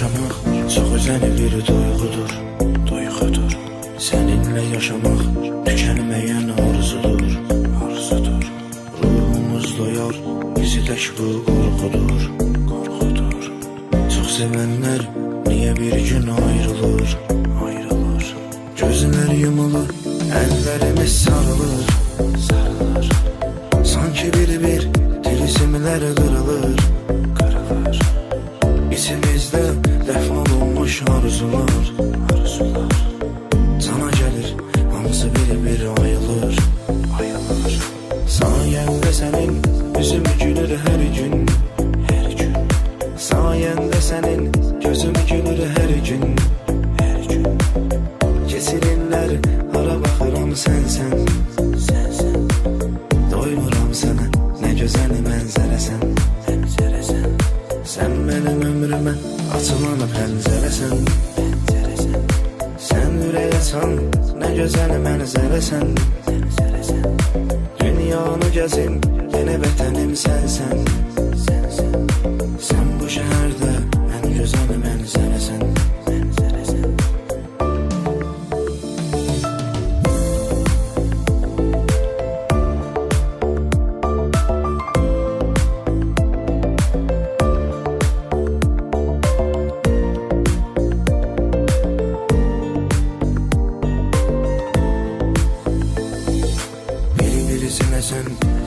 yaşamak çok özel bir duygudur, duygudur. Seninle yaşamak tükenmeyen arzudur, arzudur. Ruhumuz doyar, bizi tek bu korkudur, korkudur. Çok sevenler niye bir gün ayrılır, ayrılır. Gözler yumulur, ellerimiz sarılır, sarılır. Sanki bir tilsimler kırılır, kırılır. İçimizde dəfn olunmuş arzular, arzular. Sana gelir, hamısı bir ayılır, ayılır. Sayende senin yüzüm gülür her gün, her gün. Sayende senin gözüm gülür her gün, her gün. Kesilinler, hara baxıram sensen, sensen. Doymuram sana, ne güzel mənzərəsən, mənzərəsən. Sen benim ömrüme açılan pəncərəsən, pəncərəsən. Sen ürək açan, ne güzel mənzərəsən, mənzərəsən. Dünyanı gəzim, yine vətənim sensən, sensən. Sen bu şəhərdə ən gözəl mənzərəsən, mənzərəsən. Sen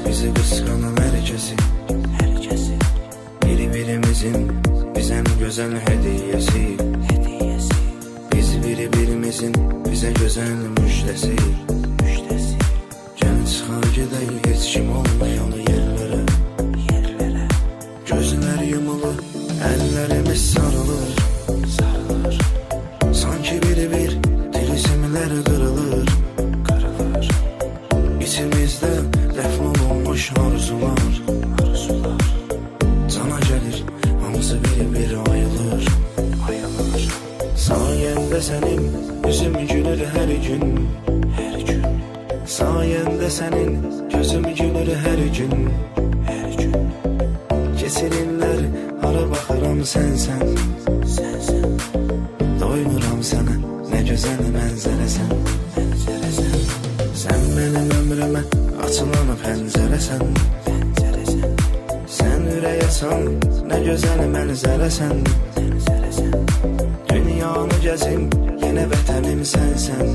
bizi kıskanan herkesi, herkesi. Birbirimizin bize güzel hediyesi, hediyesi. Biz birbirimizin bize güzel müjdesi, müjdesi. Gel çıxar gedək heç kim olmayan yerlere, yerlere. Gözler yumulur, ellerimiz sarılır, sarılır. Sanki bir tilsimler kırılır, kırılır. İçimizde dəfn olunmuş arzular, arzular. Sana gelir, hamısı bir ayılır, ayılır. Sayende senin yüzüm gülür her gün, her gün. Sayende senin gözüm gülür her gün, her gün. Kesilinler, hara baxıram sensən, sensən. Doymuram sana, ne güzel mənzərəsən, mənzərəsən. Sen benim ömrüme açılan pəncərəsən, pəncərəsən. Sen ürək açan, ne güzel mənzərəsən, mənzərəsən. Dünyanı gəzim, yine vətənim sensən,